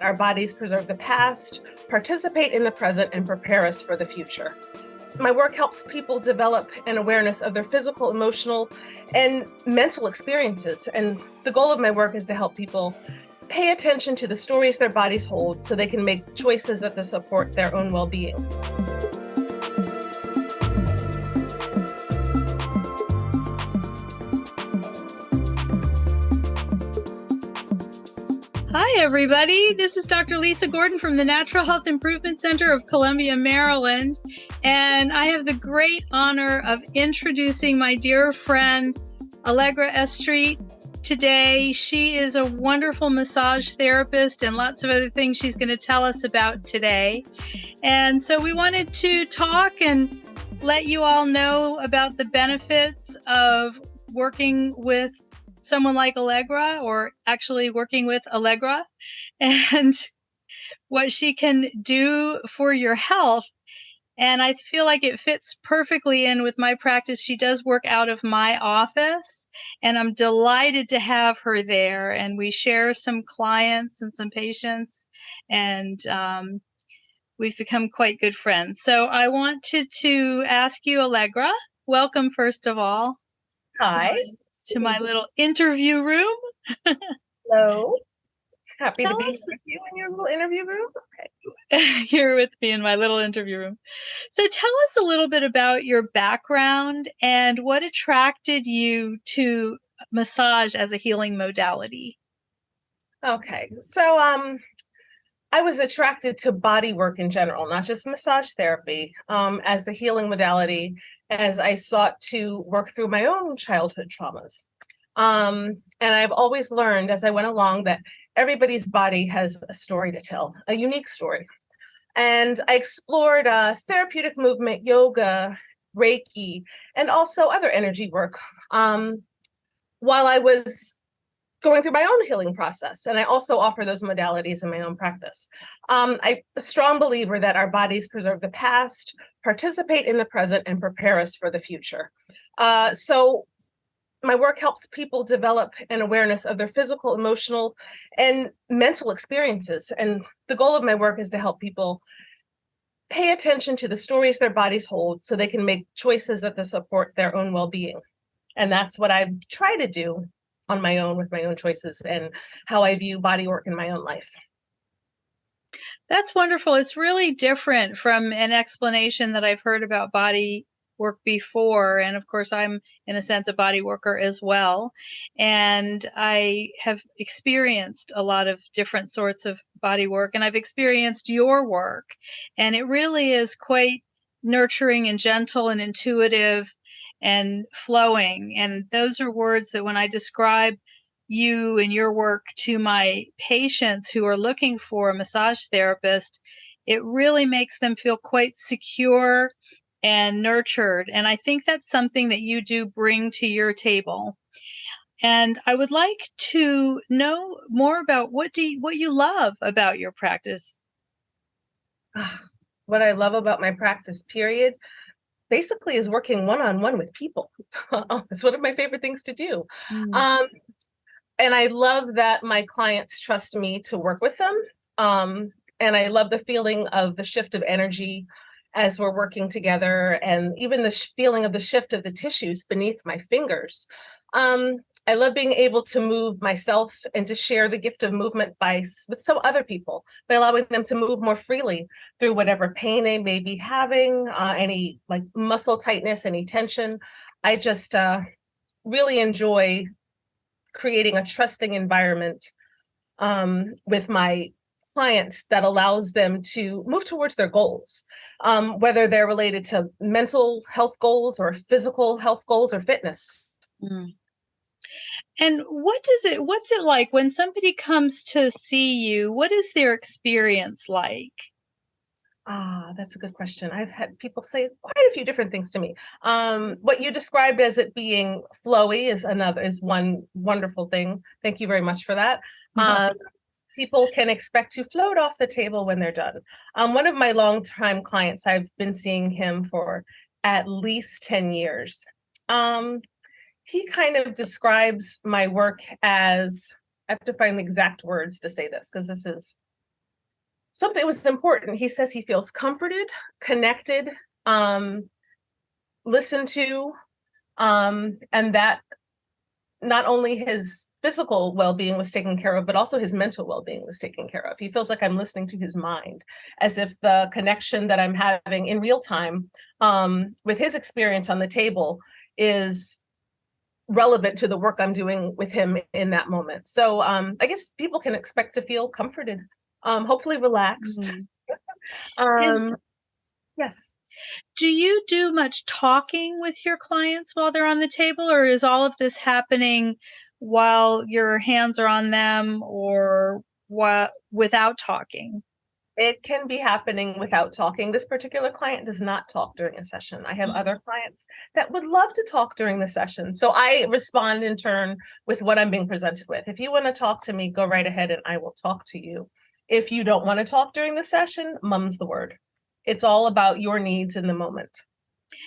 Our bodies preserve the past, participate in the present, and prepare us for the future. My work helps people develop an awareness of their physical, emotional, and mental experiences. And the goal of my work is to help people pay attention to the stories their bodies hold so they can make choices that support their own well-being. Hi, everybody. This is Dr. Lisa Gordon from the Natural Health Improvement Center of Columbia, Maryland. And I have the great honor of introducing my dear friend, Allegra S. Street, today. She is a wonderful massage therapist and lots of other things she's going to tell us about today. And so we wanted to talk and let you all know about the benefits of working with someone like Allegra, or actually working with Allegra, and what she can do for your health. And I feel like it fits perfectly in with my practice. She does work out of my office, and I'm delighted to have her there. And we share some clients and some patients, and we've become quite good friends. So I wanted to ask you, Allegra, welcome first of all. Hi. To my little interview room. Hello. Happy to be here with you in your little interview room. Okay. You're with me in my little interview room. So tell us a little bit about your background and what attracted you to massage as a healing modality. Okay. So I was attracted to bodywork in general, not just massage therapy, as a healing modality, as I sought to work through my own childhood traumas. And I've always learned as I went along that everybody's body has a story to tell, a unique story. And I explored therapeutic movement, yoga, Reiki, and also other energy work while I was going through my own healing process. And I also offer those modalities in my own practice. I'm a strong believer that our bodies preserve the past, participate in the present, and prepare us for the future. So my work helps people develop an awareness of their physical, emotional, and mental experiences. And the goal of my work is to help people pay attention to the stories their bodies hold so they can make choices that support their own well-being. And that's what I try to do on my own with my own choices and how I view body work in my own life. That's wonderful. It's really different from an explanation that I've heard about body work before. And of course, I'm in a sense a body worker as well. And I have experienced a lot of different sorts of body work, and I've experienced your work. And it really is quite nurturing and gentle and intuitive and flowing. And those are words that when I describe you and your work to my patients who are looking for a massage therapist, it really makes them feel quite secure and nurtured. And I think that's something that you do bring to your table. And I would like to know more about what you love about your practice. What I love about my practice, period, basically is working one-on-one with people. It's one of my favorite things to do. And I love that my clients trust me to work with them. And I love the feeling of the shift of energy as we're working together, and even the feeling of the shift of the tissues beneath my fingers. I love being able to move myself and to share the gift of movement with some other people, by allowing them to move more freely through whatever pain they may be having, any like muscle tightness, any tension. I just really enjoy creating a trusting environment with my clients that allows them to move towards their goals, whether they're related to mental health goals or physical health goals or fitness. And what's it like when somebody comes to see you? What is their experience like? That's a good question. I've had people say quite a few different things to me. What you described as it being flowy is one wonderful thing. Thank you very much for that. People can expect to float off the table when they're done. One of my longtime clients, I've been seeing him for at least 10 years. He kind of describes my work as, I have to find the exact words to say this because this is something was important. He says he feels comforted, connected, listened to, and that not only his physical well-being was taken care of, but also his mental well-being was taken care of. He feels like I'm listening to his mind, as if the connection that I'm having in real time with his experience on the table is relevant to the work I'm doing with him in that moment. So I guess people can expect to feel comforted, hopefully relaxed. And Yes. do you do much talking with your clients while they're on the table, or is all of this happening while your hands are on them or without talking? It can be happening without talking. This particular client does not talk during a session. I have other clients that would love to talk during the session. So I respond in turn with what I'm being presented with. If you want to talk to me, go right ahead and I will talk to you. If you don't want to talk during the session, mum's the word. It's all about your needs in the moment.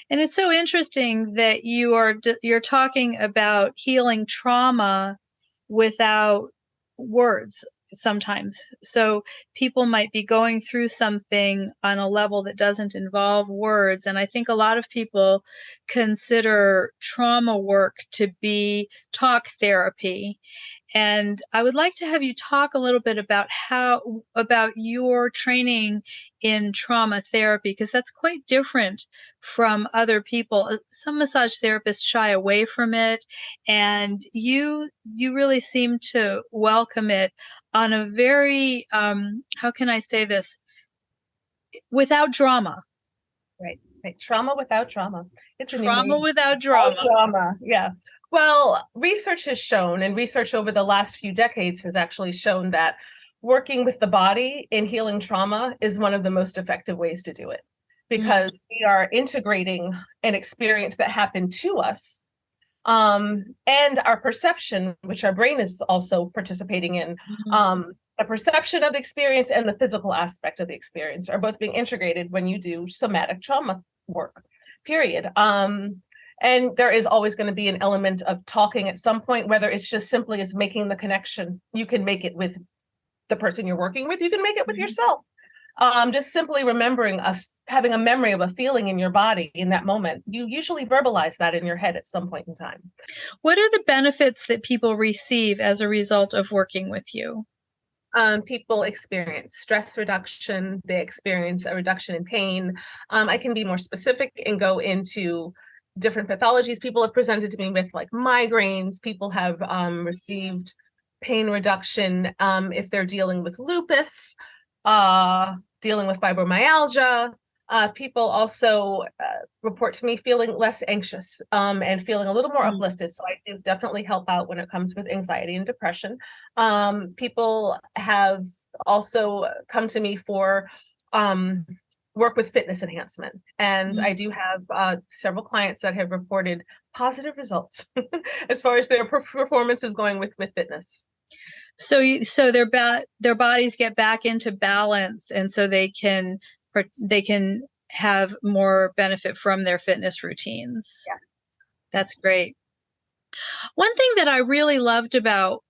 And it's so interesting that you're talking about healing trauma without words sometimes. So people might be going through something on a level that doesn't involve words. And I think a lot of people consider trauma work to be talk therapy. And I would like to have you talk a little bit about your training in trauma therapy, because that's quite different from other people. Some massage therapists shy away from it, and you really seem to welcome it on a very how can I say this, without drama. Right. Trauma without drama. It's Trauma without without drama. drama. Yeah. Well, research has shown, and research over the last few decades has actually shown that working with the body in healing trauma is one of the most effective ways to do it, because we are integrating an experience that happened to us, and our perception, which our brain is also participating in. The perception of the experience and the physical aspect of the experience are both being integrated when you do somatic trauma work, period. And there is always going to be an element of talking at some point, whether it's just simply as making the connection. You can make it with the person you're working with. You can make it with yourself. Just simply remembering having a memory of a feeling in your body in that moment. You usually verbalize that in your head at some point in time. What are the benefits that people receive as a result of working with you? People experience stress reduction. They experience a reduction in pain. I can be more specific and go into different pathologies people have presented to me with, like migraines. People have received pain reduction if they're dealing with lupus, dealing with fibromyalgia. People also report to me feeling less anxious and feeling a little more uplifted. So I do definitely help out when it comes with anxiety and depression. People have also come to me for work with fitness enhancement. And I do have several clients that have reported positive results as far as their performance is going with fitness. So their bodies get back into balance, and so they can have more benefit from their fitness routines. Yeah. That's great. One thing that I really loved about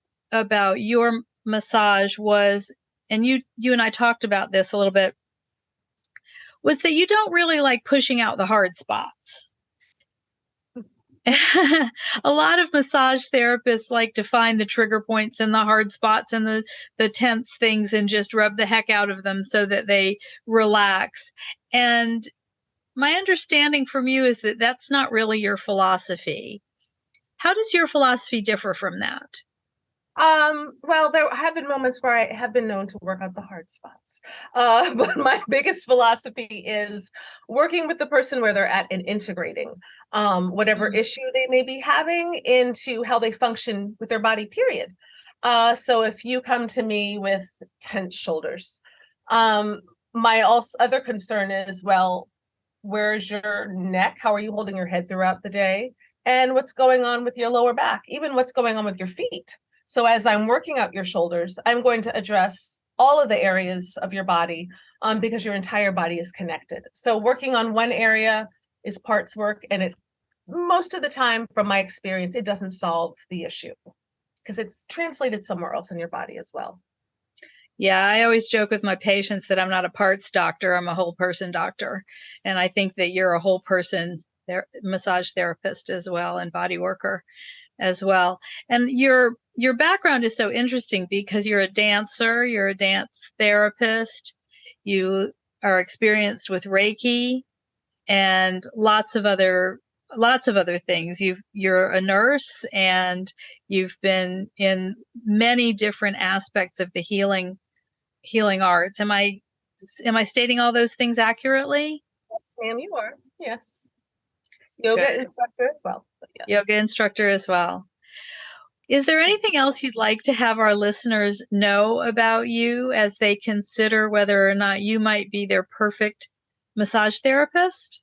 your massage was, and you and I talked about this a little bit, was that you don't really like pushing out the hard spots. A lot of massage therapists like to find the trigger points and the hard spots and the tense things and just rub the heck out of them so that they relax. And my understanding from you is that that's not really your philosophy. How does your philosophy differ from that? Well, there have been moments where I have been known to work out the hard spots. But my biggest philosophy is working with the person where they're at and integrating whatever issue they may be having into how they function with their body, period. So if you come to me with tense shoulders, my other concern is, well, where's your neck? How are you holding your head throughout the day? And what's going on with your lower back? Even what's going on with your feet? So as I'm working out your shoulders, I'm going to address all of the areas of your body because your entire body is connected. So working on one area is parts work, and most of the time, from my experience, it doesn't solve the issue because it's translated somewhere else in your body as well. Yeah, I always joke with my patients that I'm not a parts doctor, I'm a whole person doctor. And I think that you're a whole person massage therapist as well, and body worker as well. And your background is so interesting because you're a dancer, you're a dance therapist, you are experienced with Reiki and lots of other things. You're a nurse, and you've been in many different aspects of the healing arts. Am I stating all those things accurately? Yes, ma'am, you are. Yes. Yoga Good. instructor as well. Yes. Yoga instructor as well. Is there anything else you'd like to have our listeners know about you as they consider whether or not you might be their perfect massage therapist?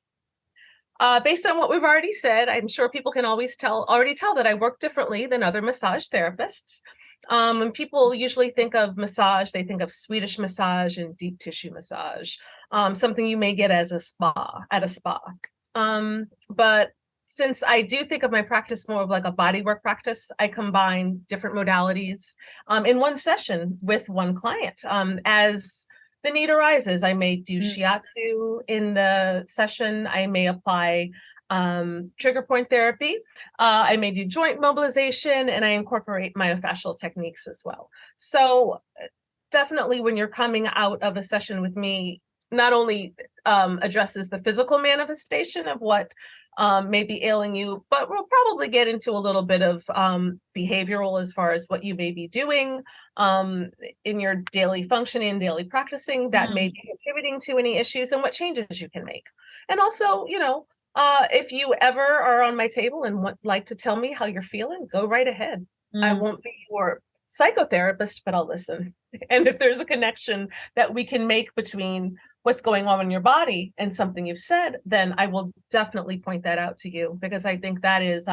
Based on what we've already said, I'm sure people can already tell that I work differently than other massage therapists. When people usually think of massage, they think of Swedish massage and deep tissue massage, something you may get at a spa. But since I do think of my practice more of like a bodywork practice, I combine different modalities in one session with one client. As the need arises, I may do shiatsu in the session. I may apply trigger point therapy. I may do joint mobilization, and I incorporate myofascial techniques as well. So definitely when you're coming out of a session with me, not only addresses the physical manifestation of what may be ailing you, but we'll probably get into a little bit of behavioral as far as what you may be doing in your daily functioning, daily practicing that may be contributing to any issues, and what changes you can make. And also, if you ever are on my table and would like to tell me how you're feeling, go right ahead. I won't be your psychotherapist, but I'll listen. And if there's a connection that we can make between what's going on in your body and something you've said, then I will definitely point that out to you, because I think that is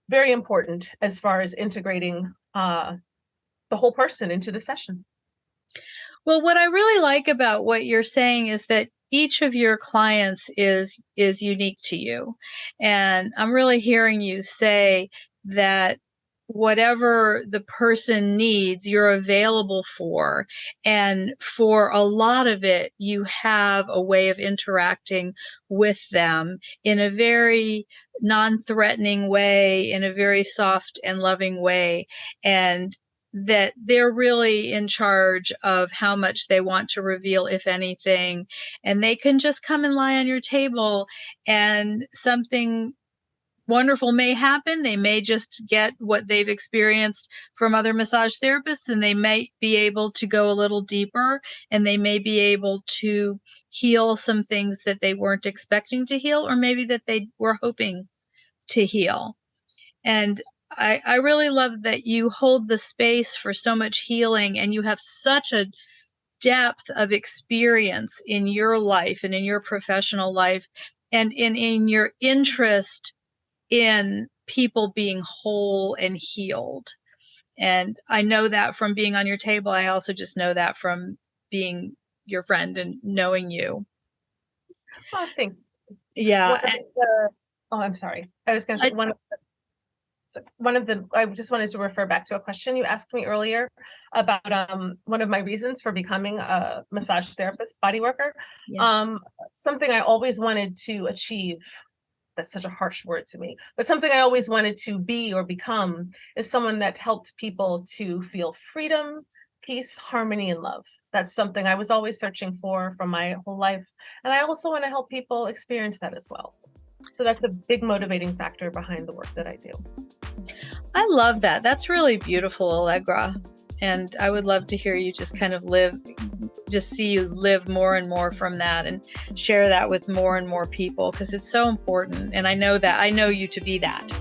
very important as far as integrating the whole person into the session. Well, what I really like about what you're saying is that each of your clients is unique to you. And I'm really hearing you say that whatever the person needs, you're available for. And for a lot of it, you have a way of interacting with them in a very non-threatening way, in a very soft and loving way. And that they're really in charge of how much they want to reveal, if anything. And they can just come and lie on your table, and something wonderful may happen. They may just get what they've experienced from other massage therapists, and they may be able to go a little deeper, and they may be able to heal some things that they weren't expecting to heal, or maybe that they were hoping to heal. And I really love that you hold the space for so much healing, and you have such a depth of experience in your life and in your professional life, and in your interest in people being whole and healed. And I know that from being on your table. I also just know that from being your friend and knowing you. Oh, thank you. Yeah. I'm sorry. I was going to say I just wanted to refer back to a question you asked me earlier about one of my reasons for becoming a massage therapist, body worker. Yeah. Something I always wanted to achieve. That's such a harsh word to me, but something I always wanted to be or become is someone that helped people to feel freedom, peace, harmony, and love. That's something I was always searching for my whole life. And I also want to help people experience that as well. So that's a big motivating factor behind the work that I do. I love that. That's really beautiful, Allegra. And I would love to hear you just kind of see you live more and more from that, and share that with more and more people, because it's so important. And I know you to be that.